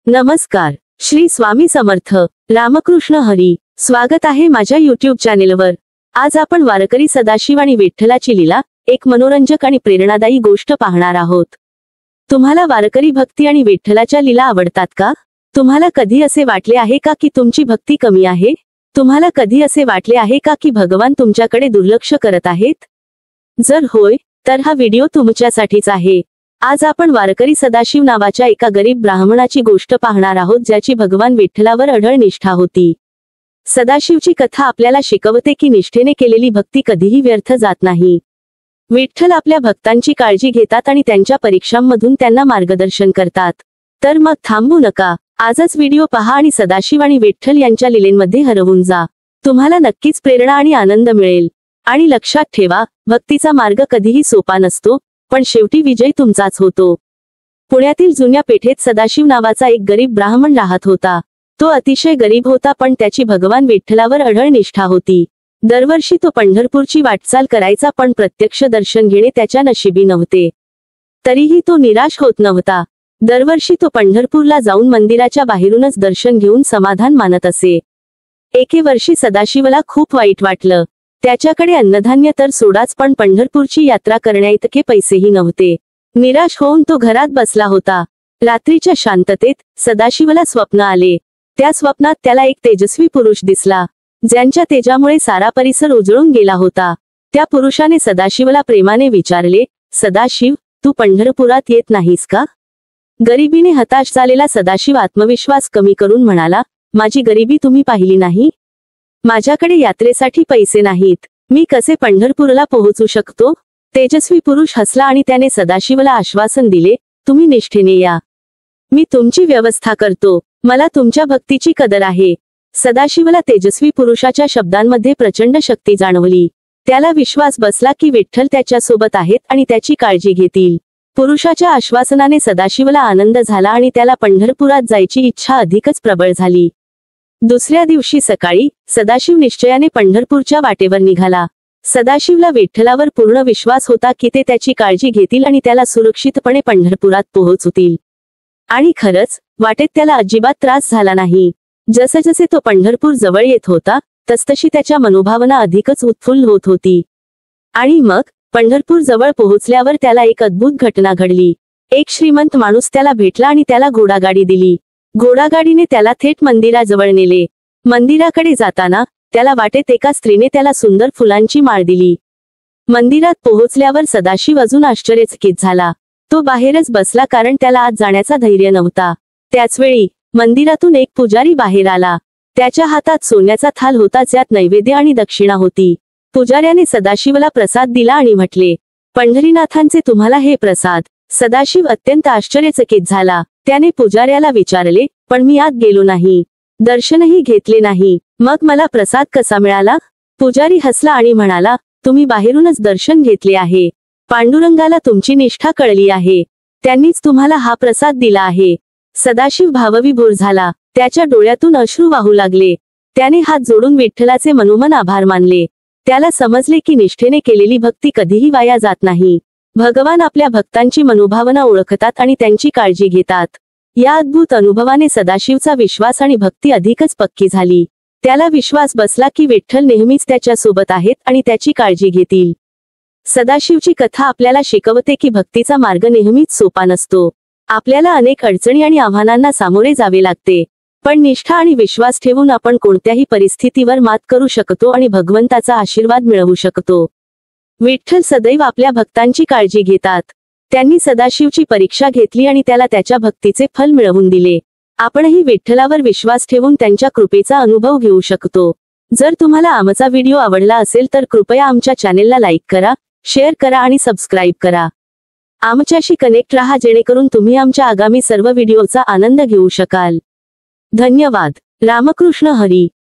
नमस्कार. श्री स्वामी समर्थ. रामकृष्ण हरी. स्वागत आहे माझ्या YouTube चॅनेलवर. आज आपण वारकरी सदाशिव आणि विठ्ठलाची लीला, एक मनोरंजक आणि प्रेरणादायी गोष्ट पाहणार आहोत. तुम्हाला वारकरी भक्ती आणि विठ्ठलाच्या लीला आवडतात का? तुम्हाला कधी असे वाटले आहे का की तुमची भक्ती कमी आहे? तुम्हाला कधी असे वाटले आहे का की भगवान तुमच्याकडे दुर्लक्ष करत आहेत? जर होय, तर हा व्हिडिओ तुमच्यासाठीच आहे. आज आपण वारकरी सदाशिव नावाच्या एका गरीब ब्राह्मणाची गोष्ट पाहणार आहोत, ज्याची भगवान विठ्ठलावर अढळ निष्ठा होती. सदाशिवची कथा आपल्याला शिकवते की निष्ठेने केलेली भक्ती कधीही व्यर्थ जात नाही. विठ्ठल आपल्या भक्तांची काळजी घेतात आणि त्यांच्या परीक्षांमधून त्यांना मार्गदर्शन करतात. तर मग थांबू नका, आजच व्हिडिओ पहा आणि सदाशिव आणि विठ्ठल यांच्या लीलेमध्ये हरवून जा. तुम्हाला नक्कीच प्रेरणा आणि आनंद मिळेल. आणि लक्षात ठेवा, भक्तीचा मार्ग कधीही सोपा नसतो, पण शेवटी विजय तुमचाच होतो. पुण्यातील जुन्या पेठेत सदाशिव नावाचा एक गरीब ब्राह्मण राहत होता. तो अतिशय गरीब होता, पण त्याची भगवान विठ्ठलावर अढळ निष्ठा होती. दरवर्षी तो पंढरपूरची वाटचाल करायचा, पण प्रत्यक्ष दर्शन घेणे त्याच्या नशिबी नव्हते. तरीही तो निराश होत नव्हता. दरवर्षी तो पंढरपूरला जाऊन मंदिराच्या बाहेरूनच दर्शन घेऊन समाधान मानत असे. एके वर्षी सदाशिवला खूप वाईट वाटलं. त्याच्याकडे अन्नधान्य तर सोडाच, पण पंढरपूरची यात्रा करण्याइतके पैसेही नव्हते. निराश होऊन तो घरात बसला होता. रात्रीच्या शांततेत सदाशिवला स्वप्न आले. त्या स्वप्नात त्याला एक तेजस्वी पुरुष दिसला, ज्यांच्या तेजामुळे सारा परिसर उजळून गेला होता. त्या पुरुषाने सदाशिवला प्रेमाने विचारले, सदाशिव, तू पंढरपुरात येत नाहीस का? गरिबीने हताश झालेला सदाशिव आत्मविश्वास कमी करून म्हणाला, माझी गरिबी तुम्ही पाहिली नाही? माझ्याकडे यात्रेसाठी पैसे नाहीत. मी कसे पंढरपूरला पोहोचू शकतो? तेजस्वी पुरुष हसला आणि त्याने सदाशिवला आश्वासन दिले, तुम्ही निष्ठेने या. मी तुमची व्यवस्था करतो. मला तुमच्या भक्तीची कदर आहे. सदाशिवला तेजस्वी पुरुषाच्या शब्दांमध्ये प्रचंड शक्ती जाणवली. त्याला विश्वास बसला की विठ्ठल त्याच्या सोबत आहेत आणि त्याची काळजी घेतील. पुरुषाच्या आश्वासनाने सदाशिवला आनंद झाला आणि त्याला पंढरपुरात जायची इच्छा अधिकच प्रबळ झाली. दुसऱ्या दिवशी सकाळी सदाशिव निश्चयाने पंढरपूरच्या वाटेवर निघाला. सदाशिवला विठ्ठलावर पूर्ण विश्वास होता की ते त्याची काळजी घेतील आणि त्याला सुरक्षितपणे पंढरपुरात पोहोचवतील. आणि खरंच, वाटेत त्याला अजिबात त्रास झाला नाही. जसजसे तो पंढरपूर जवळ येत होता, तसतशी त्याच्या मनोभावना अधिकच उत्फुल्ल होत होती. आणि मग पंढरपूर जवळ पोहोचल्यावर त्याला एक अद्भुत घटना घडली. एक श्रीमंत माणूस त्याला भेटला आणि त्याला घोडागाडी दिली. घोडागाडीने त्याला थेट मंदिराजवळ नेले. मंदिराकडे जाताना त्याला वाटेत एका स्त्रीने त्याला सुंदर फुलांची माळ दिली. मंदिरात पोहोचल्यावर सदाशिव अजून आश्चर्यचकित झाला. तो बाहेरच बसला, कारण त्याला आत जाण्याचा धैर्य नव्हता. त्याचवेळी मंदिरातून एक पुजारी बाहेर आला. त्याच्या हातात सोन्याचा थाल होता, ज्यात नैवेद्य आणि दक्षिणा होती. पुजाऱ्याने सदाशिवला प्रसाद दिला आणि म्हटले, पंढरीनाथांचे तुम्हाला हे प्रसाद. सदाशिव अत्यंत आश्चर्यचकित झाला. त्याने पुजाऱ्याला विचारले, पण मी आत गेलो नाही, दर्शनही घेतले नाही, मग मला प्रसाद कसा मिळाला? पुजारी हसला आणि म्हणाला, तुम्ही बाहेरूनच दर्शन घेतले आहे. पांडुरंगाला तुमची निष्ठा कळली आहे. त्यांनीच तुम्हाला हा प्रसाद दिला आहे. सदाशिव भावविभोर झाला. त्याच्या डोळ्यातून अश्रू वाहू लागले. त्याने हात जोडून विठ्ठलाचे मनोमन आभार मानले. त्याला समजले की निष्ठेने केलेली भक्ती कधीही वाया जात नाही. भगवान आपल्या भक्तांची मनोभावना ओळखतात आणि त्यांची काळजी घेतात. या अद्भुत अनुभवाने सदाशिवचा विश्वास आणि भक्ती अधिकच पक्की झाली. त्याला विश्वास बसला की विठ्ठल नेहमीच त्याच्या सोबत आहेत आणि त्याची काळजी घेतील. सदाशिवची कथा आपल्याला शिकवते की भक्तीचा मार्ग नेहमीच सोपा नसतो. आपल्याला अनेक अडचणी आणि आव्हानांना सामोरे जावे लागते, पण निष्ठा आणि विश्वास ठेवून आपण कोणत्याही परिस्थितीवर मात करू शकतो आणि भगवंताचा आशीर्वाद मिळवू शकतो. विठ्ठल सदैव आपल्या भक्तांची काळजी घेतात. त्यांनी सदाशिवची परीक्षा घेतली आणि त्याला त्याच्या भक्तीचे फल मिळवून दिले. आपणही विठ्ठलावर विश्वास ठेवून त्यांच्या कृपेचा अनुभव घेऊ शकतो. जर तुम्हाला आमचा व्हिडिओ आवडला असेल तर कृपया आमच्या चॅनेलला लाईक करा, शेअर करा आणि सबस्क्राईब करा. आमच्याशी कनेक्ट राहा, जेणेकरून तुम्ही आमच्या आगामी सर्व व्हिडिओचा आनंद घेऊ शकाल. धन्यवाद. रामकृष्ण हरी.